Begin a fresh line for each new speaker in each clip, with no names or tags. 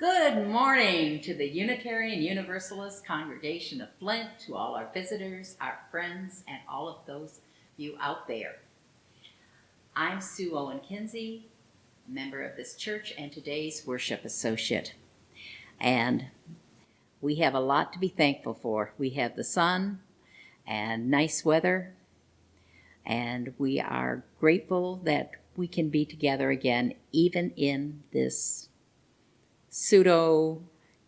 Good morning to the Unitarian Universalist congregation of Flint, to all our visitors, our friends, and all of those of you out there. I'm Sue Owen Kinsey, a member of this church and today's worship associate. And we have a lot to be thankful for. We have the sun and nice weather, and we are grateful that we can be together again, even in this pseudo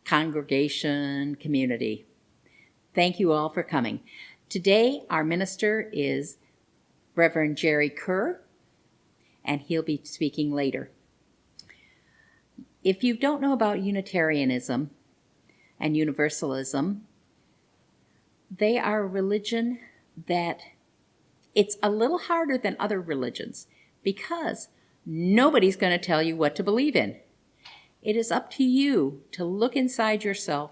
congregation community. Thank you all for coming. Today, our minister is Reverend Jerry Kerr, and he'll be speaking later. If you don't know about Unitarianism and Universalism, they are a religion that it's a little harder than other religions because nobody's going to tell you what to believe in. It is up to you to look inside yourself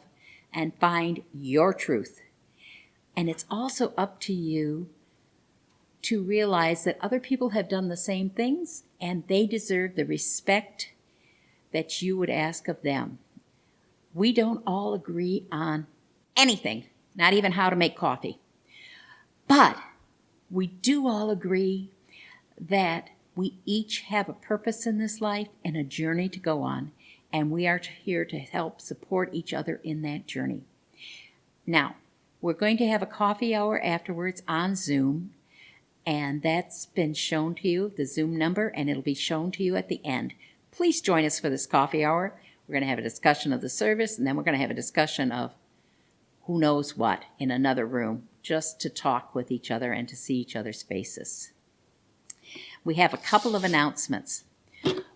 and find your truth. And it's also up to you to realize that other people have done the same things and they deserve the respect that you would ask of them. We don't all agree on anything, not even how to make coffee. But we do all agree that we each have a purpose in this life and a journey to go on. And we are here to help support each other in that journey. Now, we're going to have a coffee hour afterwards on Zoom, and that's been shown to you, the Zoom number, and it'll be shown to you at the end. Please join us for this coffee hour. We're going to have a discussion of the service, and then we're going to have a discussion of who knows what in another room, just to talk with each other and to see each other's faces. We have a couple of announcements.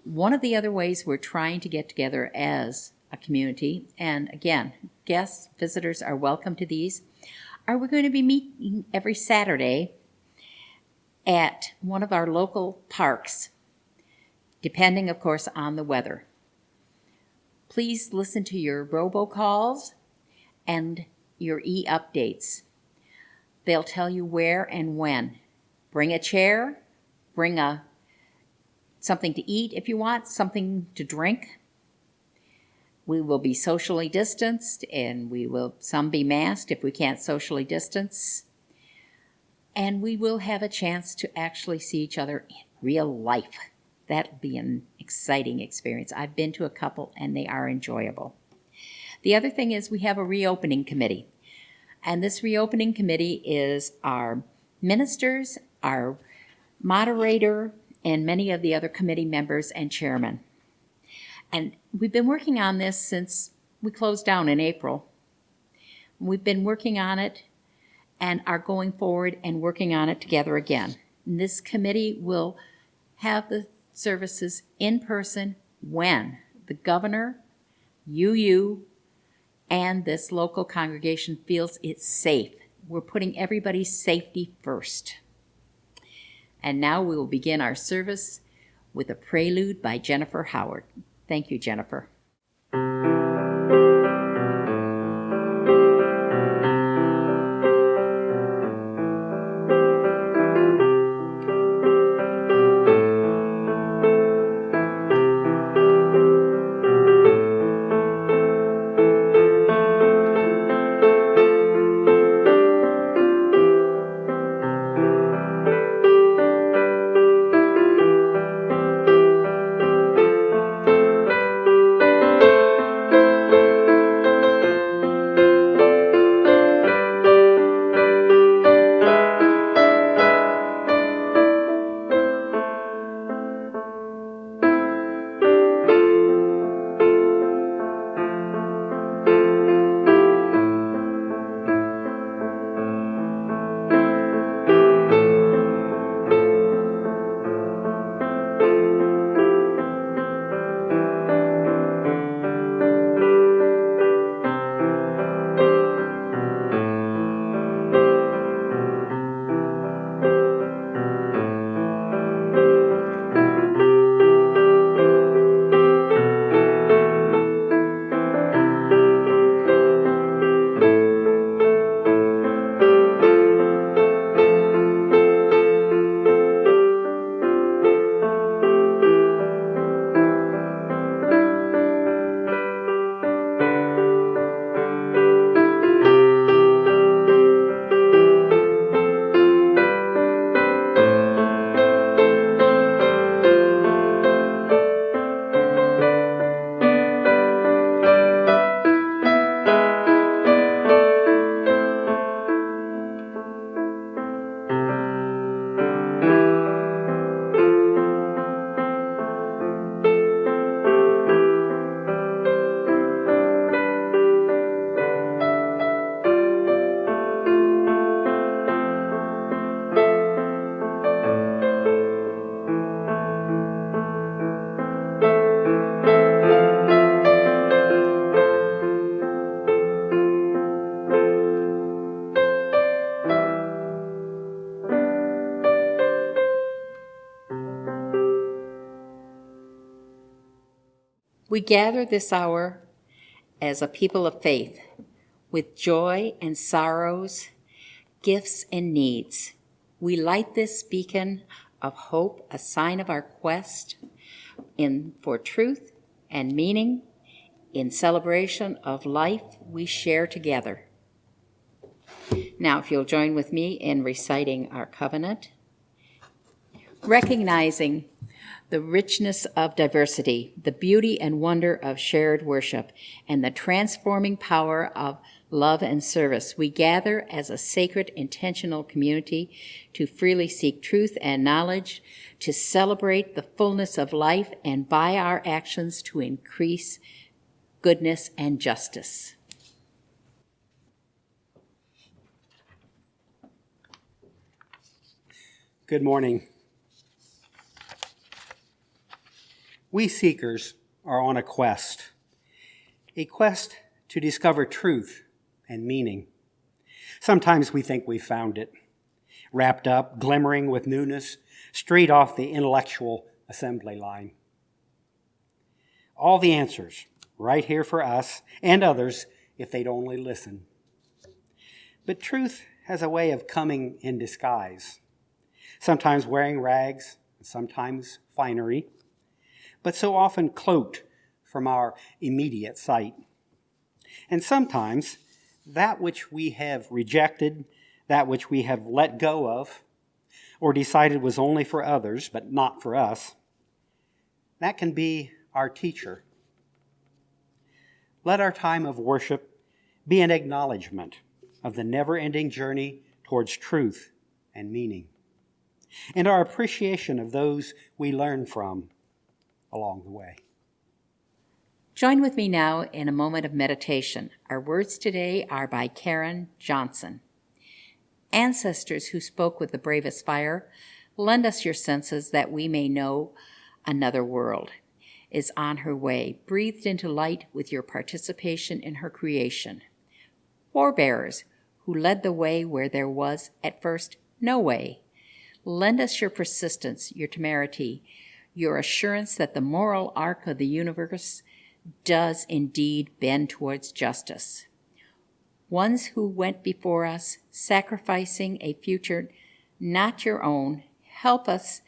One of the other ways we're trying to get together as a community, and again, guests, visitors are welcome to these, are we're going to be meeting every Saturday at one of our local parks, depending, of course, on the weather. Please listen to your robocalls and your e-updates. They'll tell you where and when. Bring a chair, bring something to eat if you want, something to drink. We will be socially distanced, and some be masked if we can't socially distance. And we will have a chance to actually see each other in real life. That'll be an exciting experience. I've been to a couple, and they are enjoyable. The other thing is we have a reopening committee. And this reopening committee is our ministers, our moderator, and many of the other committee members and chairmen. And we've been working on this since we closed down in April. We've been working on it and are going forward and working on it together again. And this committee will have the services in person when the governor, UU, and this local congregation feels it's safe. We're putting everybody's safety first. And now we will begin our service with a prelude by Jennifer Howard. Thank you, Jennifer. We gather this hour as a people of faith, with joy and sorrows, gifts and needs. We light this beacon of hope, a sign of our quest for truth and meaning, in celebration of life we share together. Now, if you'll join with me in reciting our covenant, recognizing the richness of diversity, the beauty and wonder of shared worship, and the transforming power of love and service, we gather as a sacred, intentional community to freely seek truth and knowledge, to celebrate the fullness of life, and by our actions to increase goodness and justice.
Good morning. We seekers are on a quest to discover truth and meaning. Sometimes we think we've found it, wrapped up, glimmering with newness, straight off the intellectual assembly line. All the answers right here for us and others if they'd only listen. But truth has a way of coming in disguise, sometimes wearing rags, sometimes finery, but so often cloaked from our immediate sight. And sometimes that which we have rejected, that which we have let go of, or decided was only for others but not for us, that can be our teacher. Let our time of worship be an acknowledgement of the never-ending journey towards truth and meaning, and our appreciation of those we learn from along the way.
Join with me now in a moment of meditation. Our words today are by Karen Johnson. Ancestors who spoke with the bravest fire, lend us your senses that we may know another world is on her way, breathed into light with your participation in her creation. Forebearers who led the way where there was, at first, no way, lend us your persistence, your temerity, your assurance that the moral arc of the universe does indeed bend towards justice. Ones who went before us, sacrificing a future not your own, help us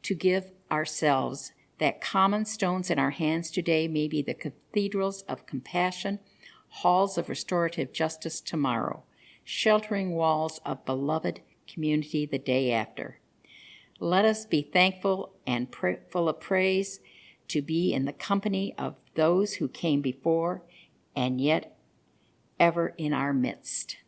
to give ourselves that common stones in our hands today may be the cathedrals of compassion, halls of restorative justice tomorrow, sheltering walls of beloved community the day after. Let us be thankful and full of praise to be in the company of those who came before and yet ever in our midst.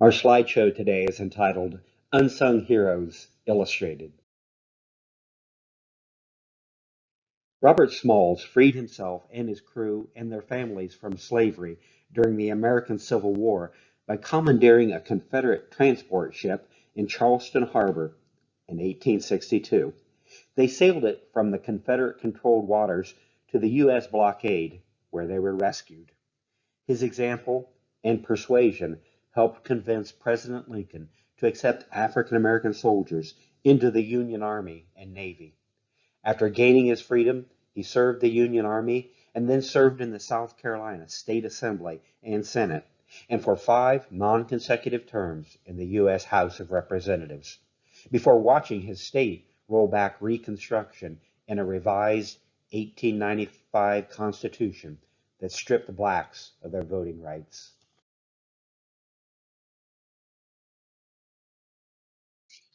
Our slideshow today is entitled Unsung Heroes Illustrated. Robert Smalls freed himself and his crew and their families from slavery during the American Civil War by commandeering a Confederate transport ship in Charleston Harbor in 1862. They sailed it from the Confederate-controlled waters to the U.S. blockade, where they were rescued. His example and persuasion helped convince President Lincoln to accept African American soldiers into the Union Army and Navy. After gaining his freedom, he served the Union Army and then served in the South Carolina State Assembly and Senate, and for 5 non-consecutive terms in the U.S. House of Representatives, before watching his state roll back Reconstruction in a revised 1895 Constitution that stripped blacks of their voting rights.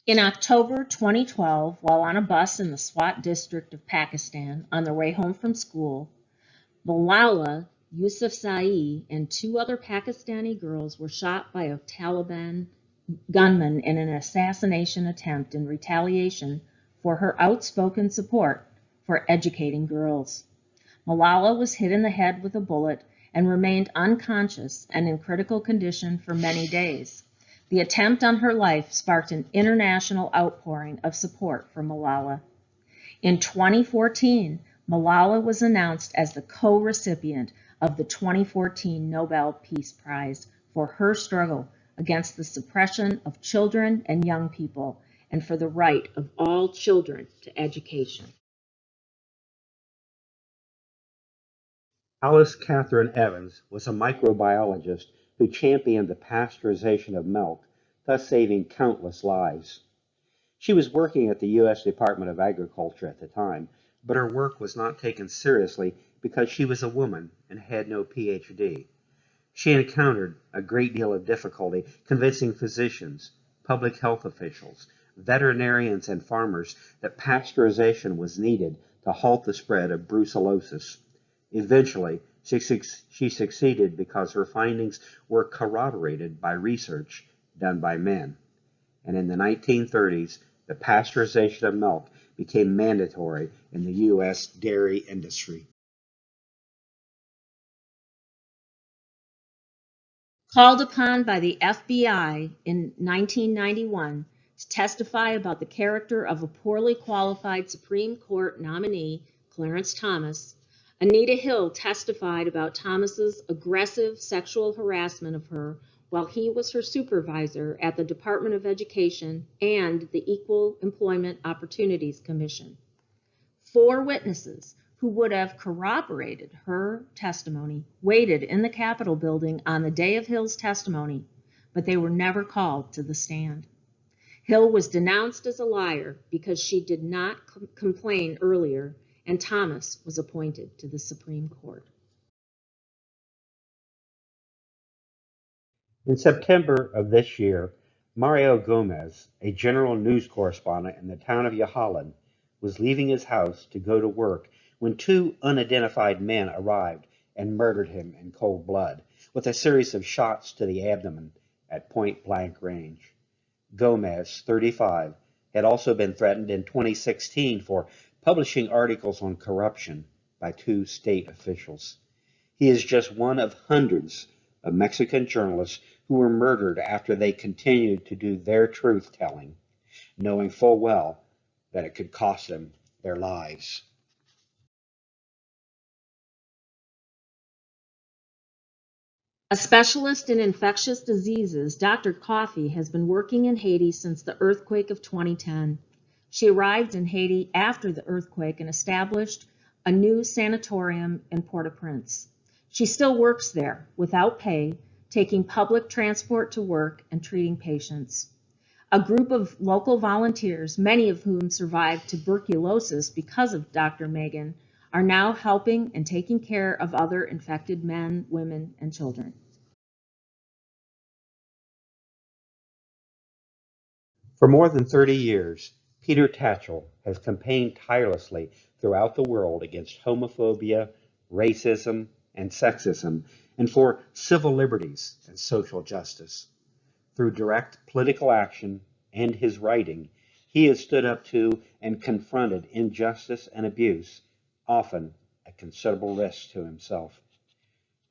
In October 2012, while on a bus in the Swat district of Pakistan on their way home from school, Malala Yousafzai and 2 other Pakistani girls were shot by a Taliban gunman in an assassination attempt in retaliation for her outspoken support for educating girls. Malala was hit in the head with a bullet and remained unconscious and in critical condition for many days. The attempt on her life sparked an international outpouring of support for Malala. In 2014, Malala was announced as the co-recipient of the 2014 Nobel Peace Prize for her struggle against the suppression of children and young people and for the right of all children to education.
Alice Catherine Evans was a microbiologist who championed the pasteurization of milk, thus saving countless lives. She was working at the U.S. Department of Agriculture at the time, but her work was not taken seriously because she was a woman and had no PhD. She encountered a great deal of difficulty convincing physicians, public health officials, veterinarians, and farmers that pasteurization was needed to halt the spread of brucellosis. Eventually, she succeeded because her findings were corroborated by research done by men. And in the 1930s, the pasteurization of milk became mandatory in the U.S. dairy industry.
Called upon by the FBI in 1991 to testify about the character of a poorly qualified Supreme Court nominee, Clarence Thomas, Anita Hill testified about Thomas's aggressive sexual harassment of her while he was her supervisor at the Department of Education and the Equal Employment Opportunities Commission. 4 witnesses who would have corroborated her testimony waited in the Capitol building on the day of Hill's testimony, but they were never called to the stand. Hill was denounced as a liar because she did not complain earlier, and Thomas was appointed to the Supreme Court.
In September of this year, Mario Gomez, a general news correspondent in the town of Yohalan, was leaving his house to go to work when 2 unidentified men arrived and murdered him in cold blood with a series of shots to the abdomen at point-blank range. Gomez, 35, had also been threatened in 2016 for publishing articles on corruption by 2 state officials. He is just one of hundreds of Mexican journalists who were murdered after they continued to do their truth-telling, knowing full well that it could cost them their lives.
A specialist in infectious diseases, Dr. Coffey has been working in Haiti since the earthquake of 2010. She arrived in Haiti after the earthquake and established a new sanatorium in Port-au-Prince. She still works there without pay, taking public transport to work and treating patients. A group of local volunteers, many of whom survived tuberculosis because of Dr. Megan, are now helping and taking care of other infected men, women, and children.
For more than 30 years, Peter Tatchell has campaigned tirelessly throughout the world against homophobia, racism, and sexism, and for civil liberties and social justice. Through direct political action and his writing, he has stood up to and confronted injustice and abuse, often at considerable risk to himself.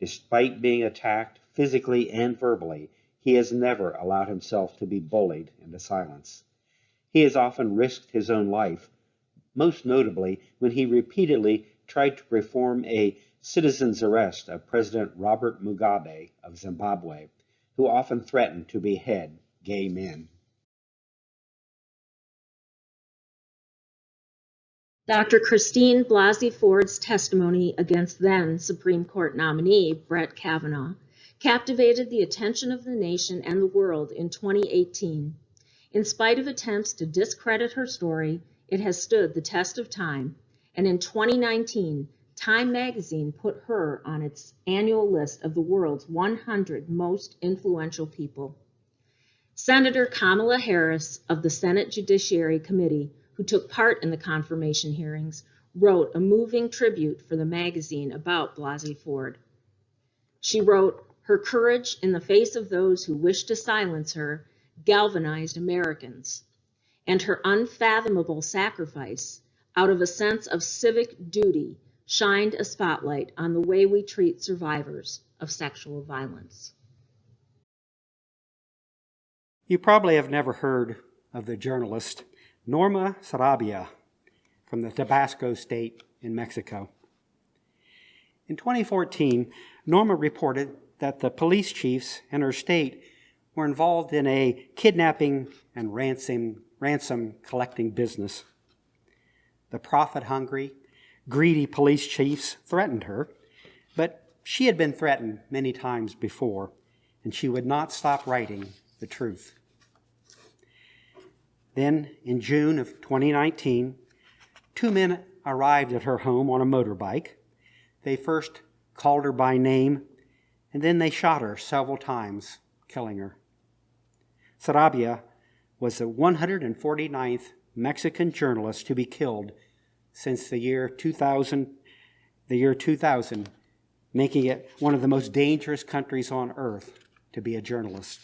Despite being attacked physically and verbally, he has never allowed himself to be bullied into silence. He has often risked his own life, most notably when he repeatedly tried to perform a citizen's arrest of President Robert Mugabe of Zimbabwe, who often threatened to behead gay men.
Dr. Christine Blasey Ford's testimony against then Supreme Court nominee Brett Kavanaugh captivated the attention of the nation and the world in 2018. In spite of attempts to discredit her story, it has stood the test of time, and in 2019, Time magazine put her on its annual list of the world's 100 most influential people. Senator Kamala Harris of the Senate Judiciary Committee, who took part in the confirmation hearings, wrote a moving tribute for the magazine about Blasey Ford. She wrote, "Her courage in the face of those who wished to silence her galvanized Americans, and her unfathomable sacrifice, out of a sense of civic duty, shined a spotlight on the way we treat survivors of sexual violence."
You probably have never heard of the journalist Norma Sarabia from the Tabasco state in Mexico. In 2014, Norma reported that the police chiefs in her state were involved in a kidnapping and ransom collecting business. The profit-hungry, greedy police chiefs threatened her, but she had been threatened many times before, and she would not stop writing the truth. Then, in June of 2019, two men arrived at her home on a motorbike. They first called her by name, and then they shot her several times, killing her. Sarabia was the 149th Mexican journalist to be killed since the year 2000, making it one of the most dangerous countries on earth to be a journalist.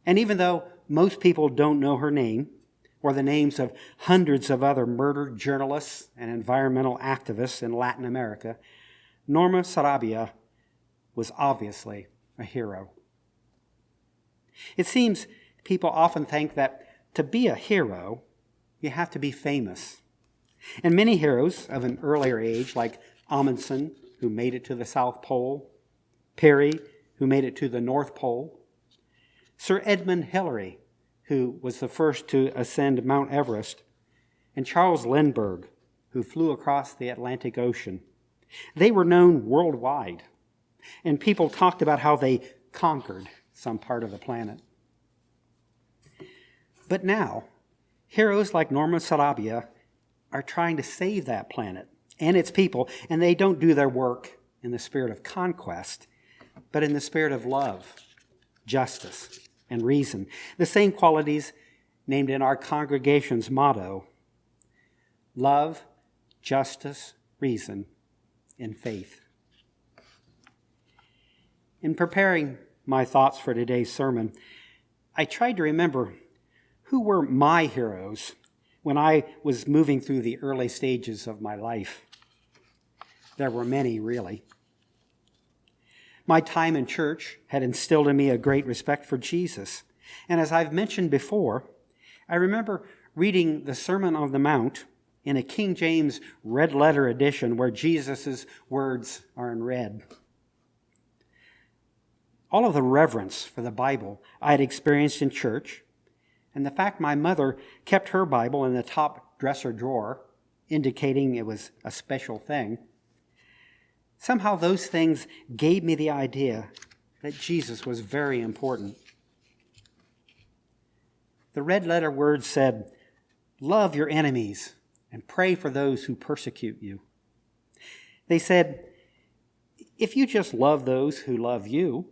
And even though most people don't know her name, or the names of hundreds of other murdered journalists and environmental activists in Latin America, Norma Sarabia was obviously a hero. It seems people often think that to be a hero, you have to be famous. And many heroes of an earlier age, like Amundsen, who made it to the South Pole, Peary, who made it to the North Pole, Sir Edmund Hillary, who was the first to ascend Mount Everest, and Charles Lindbergh, who flew across the Atlantic Ocean. They were known worldwide, and people talked about how they conquered some part of the planet. But now, heroes like Norma Sarabia are trying to save that planet and its people, and they don't do their work in the spirit of conquest, but in the spirit of love, justice, and reason, the same qualities named in our congregation's motto: love, justice, reason, and faith. In preparing my thoughts for today's sermon, I tried to remember who were my heroes when I was moving through the early stages of my life. There were many, really. My time in church had instilled in me a great respect for Jesus. And as I've mentioned before, I remember reading the Sermon on the Mount in a King James red letter edition where Jesus' words are in red. All of the reverence for the Bible I had experienced in church, and the fact my mother kept her Bible in the top dresser drawer, indicating it was a special thing, somehow those things gave me the idea that Jesus was very important. The red letter words said, "Love your enemies and pray for those who persecute you." They said, if you just love those who love you,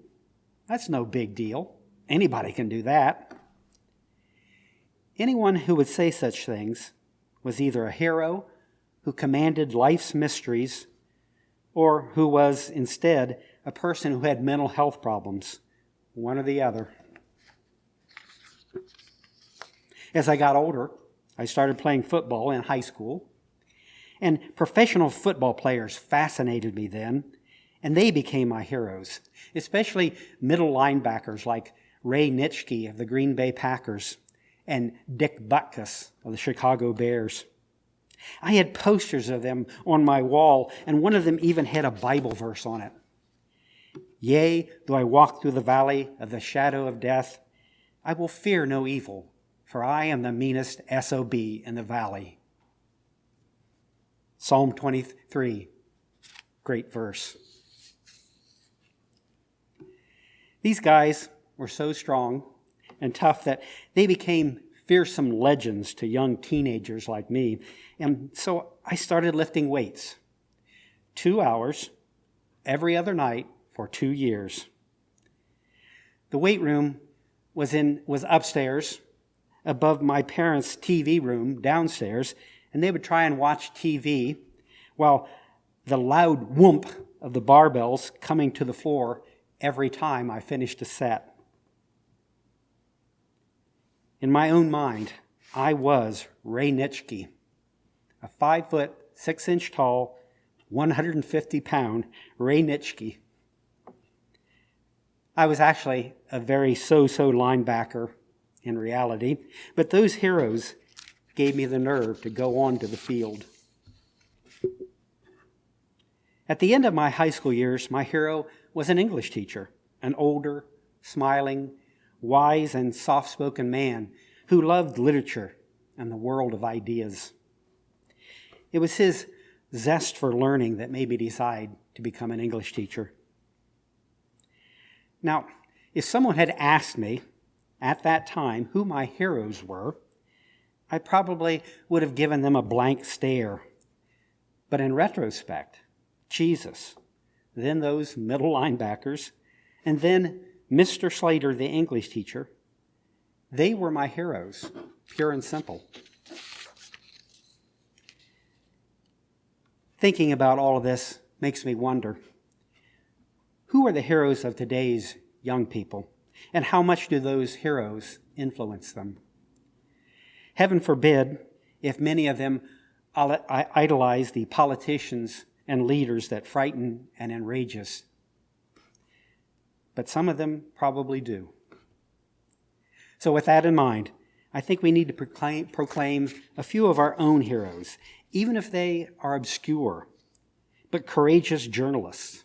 that's no big deal. Anybody can do that. Anyone who would say such things was either a hero who commanded life's mysteries, or who was instead a person who had mental health problems one or the other. As I got older, I started playing football in high school, and professional football players fascinated me then, and they became my heroes, especially middle linebackers like Ray Nitschke of the Green Bay Packers and Dick Butkus of the Chicago Bears. I had posters of them on my wall, and one of them even had a Bible verse on it. Yea, though I walk through the valley of the shadow of death, I will fear no evil, for I am the meanest SOB in the valley. Psalm 23, great verse. These guys were so strong and tough that they became fearsome legends to young teenagers like me. And so I started lifting weights. 2 hours every other night for 2 years. The weight room was upstairs above my parents' TV room downstairs, and they would try and watch TV while the loud whoomp of the barbells coming to the floor every time I finished a set. In my own mind, I was Ray Nitschke, a 5 6 inch tall, 150-pound Ray Nitschke. I was actually a very so-so linebacker in reality, but those heroes gave me the nerve to go on to the field. At the end of my high school years, my hero was an English teacher, an older, smiling, wise, and soft-spoken man who loved literature and the world of ideas. It was his zest for learning that made me decide to become an English teacher. Now, if someone had asked me at that time who my heroes were, I probably would have given them a blank stare. But in retrospect, Jesus, then those middle linebackers, and then Mr. Slater, the English teacher, they were my heroes, pure and simple. Thinking about all of this makes me wonder, who are the heroes of today's young people, and how much do those heroes influence them? Heaven forbid if many of them idolize the politicians and leaders that frighten and enrage us. But some of them probably do. So with that in mind, I think we need to proclaim a few of our own heroes, even if they are obscure, but courageous journalists,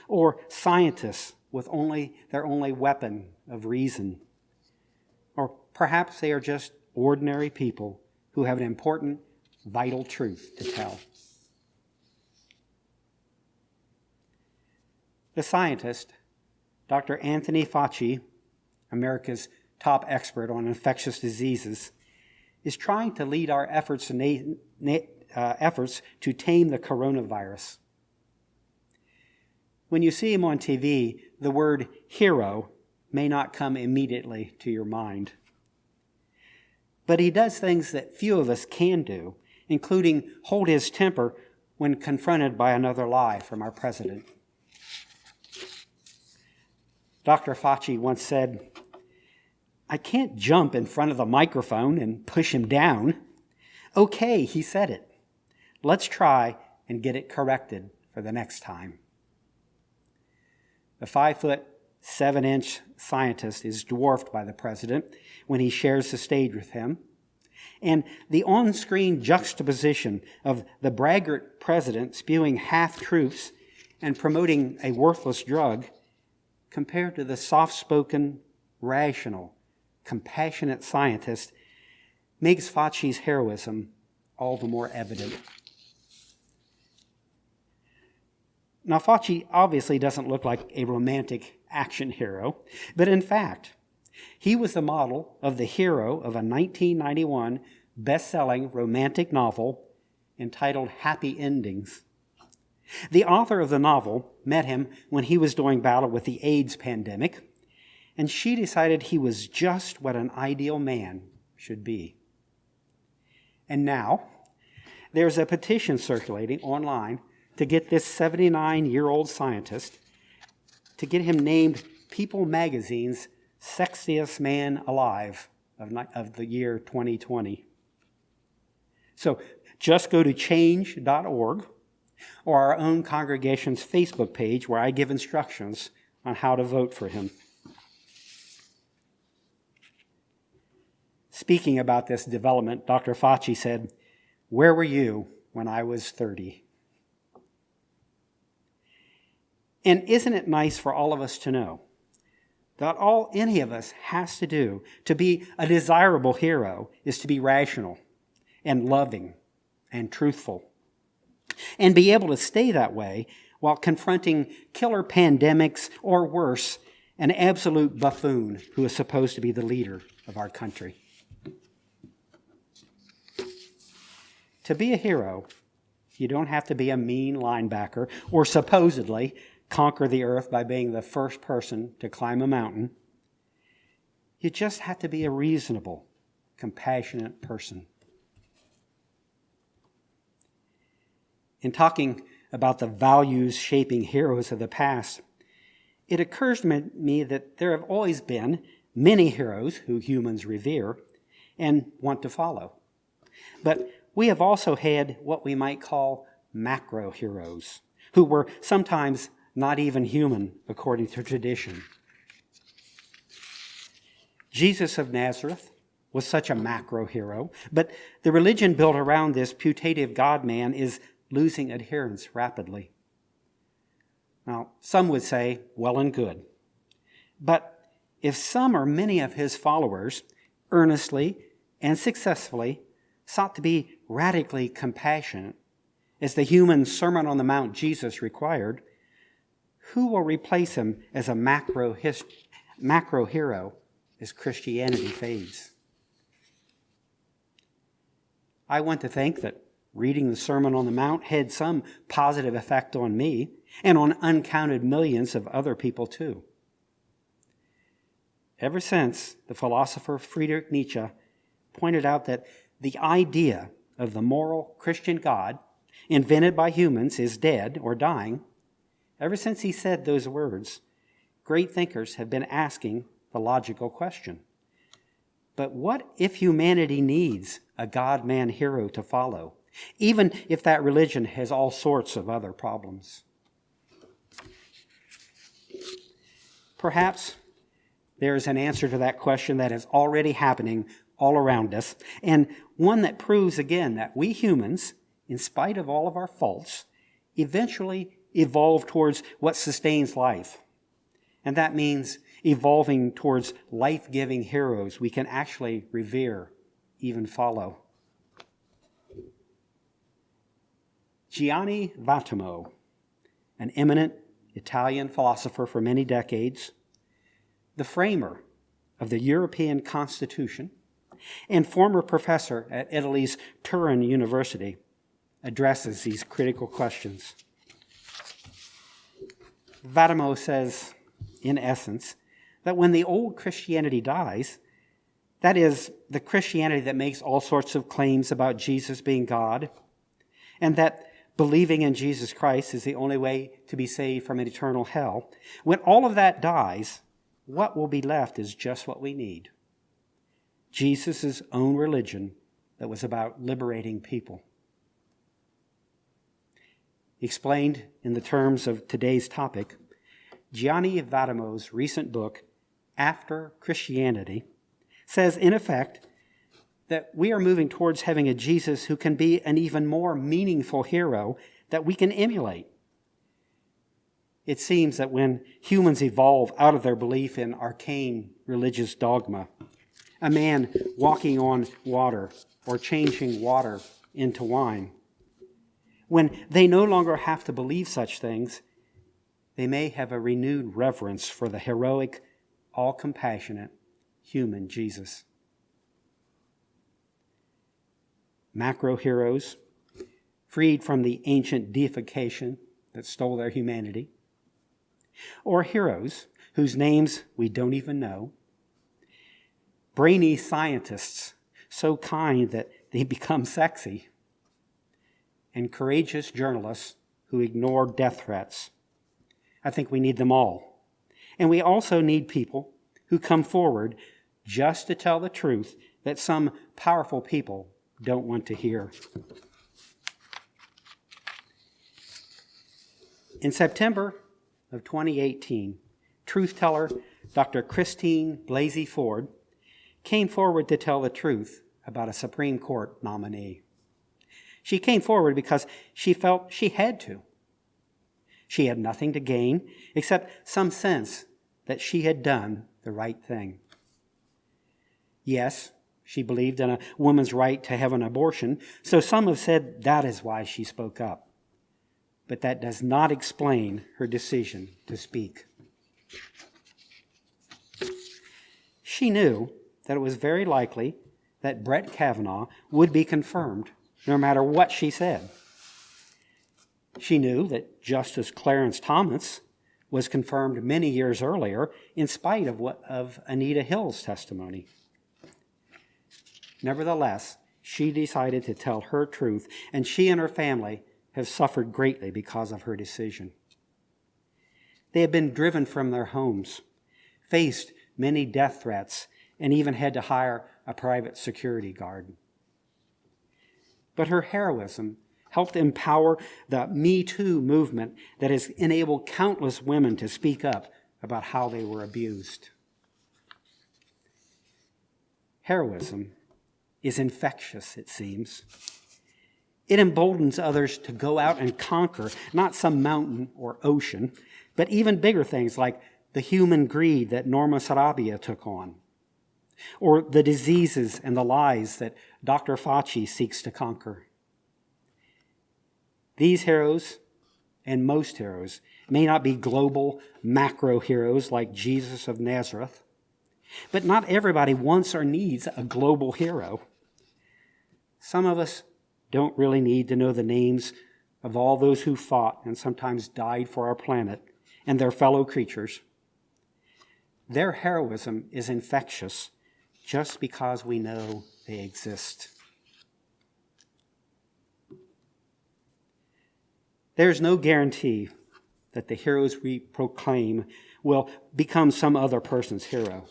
or scientists with their only weapon of reason. Or perhaps they are just ordinary people who have an important, vital truth to tell. The scientist, Dr. Anthony Fauci, America's top expert on infectious diseases, is trying to lead our efforts to tame the coronavirus. When you see him on TV, the word hero may not come immediately to your mind. But he does things that few of us can do, including hold his temper when confronted by another lie from our president. Dr. Fauci once said, "I can't jump in front of the microphone and push him down." Okay, he said it. Let's try and get it corrected for the next time. The 5'7" scientist is dwarfed by the president when he shares the stage with him. And the on-screen juxtaposition of the braggart president spewing half-truths and promoting a worthless drug compared to the soft-spoken, rational, compassionate scientist makes Fauci's heroism all the more evident. Now, Fauci obviously doesn't look like a romantic action hero, but in fact, he was the model of the hero of a 1991 best-selling romantic novel entitled Happy Endings. The author of the novel met him when he was doing battle with the AIDS pandemic, and she decided he was just what an ideal man should be. And now, there's a petition circulating online to get this 79-year-old scientist, to get him named People magazine's Sexiest Man Alive of the year 2020. So just go to change.org or our own congregation's Facebook page where I give instructions on how to vote for him. Speaking about this development, Dr. Fauci said, "Where were you when I was 30?" And isn't it nice for all of us to know that all any of us has to do to be a desirable hero is to be rational and loving and truthful, and be able to stay that way while confronting killer pandemics or worse, an absolute buffoon who is supposed to be the leader of our country. To be a hero, you don't have to be a mean linebacker or supposedly conquer the earth by being the first person to climb a mountain. You just have to be a reasonable, compassionate person. In talking about the values-shaping heroes of the past, it occurs to me that there have always been many heroes who humans revere and want to follow. But we have also had what we might call macro heroes, who were sometimes not even human according to tradition. Jesus of Nazareth was such a macro hero, but the religion built around this putative God-man is losing adherents rapidly. Now, some would say, well and good. But if some or many of his followers earnestly and successfully sought to be radically compassionate, as the human Sermon on the Mount Jesus required, who will replace him as a macro hero as Christianity fades? I want to think that reading the Sermon on the Mount had some positive effect on me and on uncounted millions of other people too. Ever since the philosopher Friedrich Nietzsche pointed out that the idea of the moral Christian God invented by humans is dead or dying, ever since he said those words, great thinkers have been asking the logical question. But what if humanity needs a God-man hero to follow, even if that religion has all sorts of other problems? Perhaps there is an answer to that question that is already happening all around us, and one that proves again that we humans, in spite of all of our faults, eventually evolve towards what sustains life. And that means evolving towards life-giving heroes we can actually revere, even follow. Gianni Vattimo, an eminent Italian philosopher for many decades, the framer of the European Constitution, and former professor at Italy's Turin University, addresses these critical questions. Vattimo says, in essence, that when the old Christianity dies, that is, the Christianity that makes all sorts of claims about Jesus being God, and that believing in Jesus Christ is the only way to be saved from an eternal hell, when all of that dies, what will be left is just what we need: Jesus' own religion that was about liberating people. Explained in the terms of today's topic, Gianni Vattimo's recent book, After Christianity, says in effect that we are moving towards having a Jesus who can be an even more meaningful hero that we can emulate. It seems that when humans evolve out of their belief in arcane religious dogma, a man walking on water or changing water into wine, when they no longer have to believe such things, they may have a renewed reverence for the heroic, all-compassionate, human Jesus. Macro heroes, freed from the ancient deification that stole their humanity, or heroes whose names we don't even know, brainy scientists so kind that they become sexy, and courageous journalists who ignore death threats. I think we need them all. And we also need people who come forward just to tell the truth that some powerful people don't want to hear. In September of 2018, truth teller Dr. Christine Blasey Ford came forward to tell the truth about a Supreme Court nominee. She came forward because she felt she had to. She had nothing to gain except some sense that she had done the right thing. Yes, she believed in a woman's right to have an abortion, so some have said that is why she spoke up. But that does not explain her decision to speak. She knew that it was very likely that Brett Kavanaugh would be confirmed no matter what she said. She knew that Justice Clarence Thomas was confirmed many years earlier in spite of Anita Hill's testimony. Nevertheless, she decided to tell her truth, and she and her family have suffered greatly because of her decision. They have been driven from their homes, faced many death threats, and even had to hire a private security guard. But her heroism helped empower the Me Too movement that has enabled countless women to speak up about how they were abused. Heroism is infectious, it seems. It emboldens others to go out and conquer not some mountain or ocean, but even bigger things like the human greed that Norma Sarabia took on, or the diseases and the lies that Dr. Fauci seeks to conquer. These heroes, and most heroes, may not be global macro heroes like Jesus of Nazareth, but not everybody wants or needs a global hero. Some of us don't really need to know the names of all those who fought and sometimes died for our planet and their fellow creatures. Their heroism is infectious just because we know they exist. There's no guarantee that the heroes we proclaim will become some other person's hero.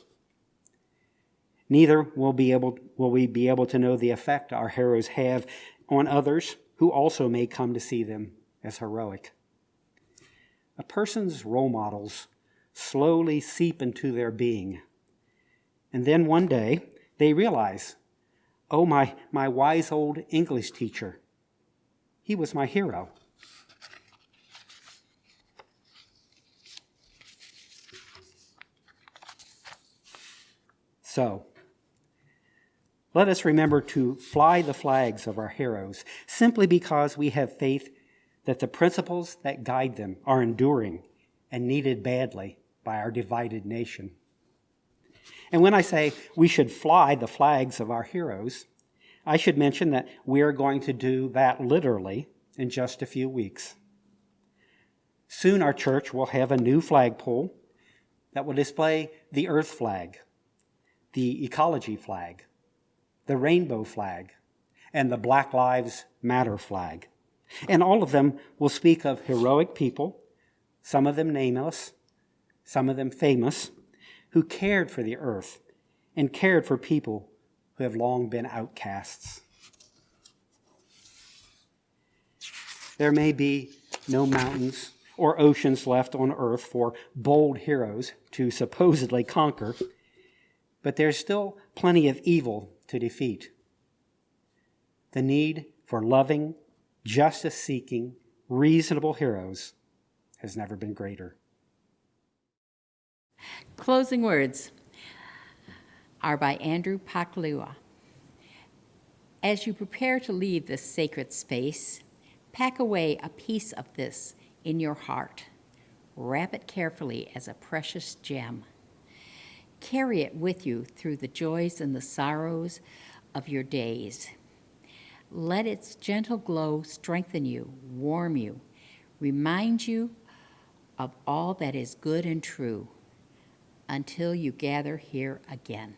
Neither will we be able to know the effect our heroes have on others who also may come to see them as heroic. A person's role models slowly seep into their being, and then one day they realize, oh, my wise old English teacher, he was my hero. So, let us remember to fly the flags of our heroes simply because we have faith that the principles that guide them are enduring and needed badly by our divided nation. And when I say we should fly the flags of our heroes, I should mention that we are going to do that literally in just a few weeks. Soon our church will have a new flagpole that will display the Earth flag, the ecology flag, the rainbow flag, and the Black Lives Matter flag. And all of them will speak of heroic people, some of them nameless, some of them famous, who cared for the earth and cared for people who have long been outcasts. There may be no mountains or oceans left on earth for bold heroes to supposedly conquer, but there's still plenty of evil to defeat. The need for loving, justice-seeking, reasonable heroes has never been greater.
Closing words are by Andrew Paklua. As you prepare to leave this sacred space, pack away a piece of this in your heart. Wrap it carefully as a precious gem. Carry it with you through the joys and the sorrows of your days. Let its gentle glow strengthen you, warm you, remind you of all that is good and true until you gather here again.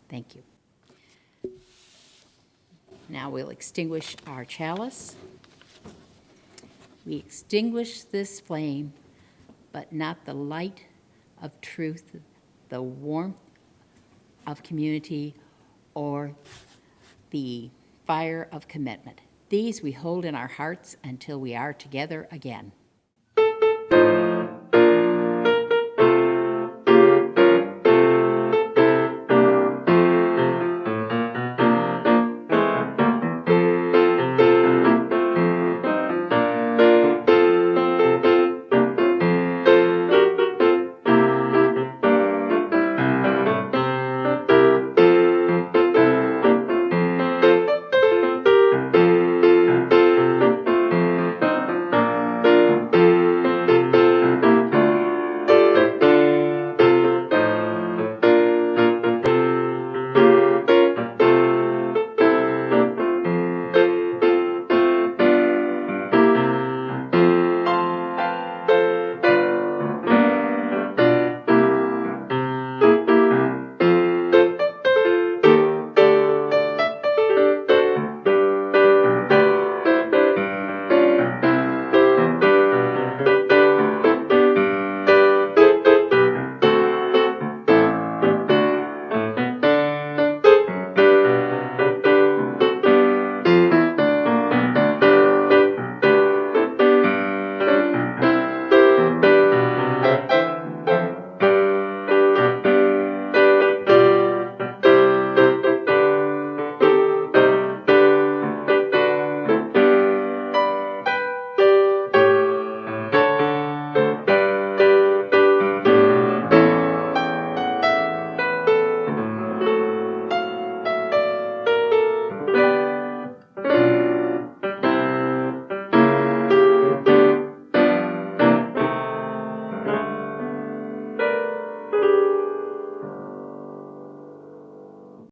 Thank you. Now we'll extinguish our chalice. We extinguish this flame, but not the light of truth, the warmth of community, or the fire of commitment. These we hold in our hearts until we are together again.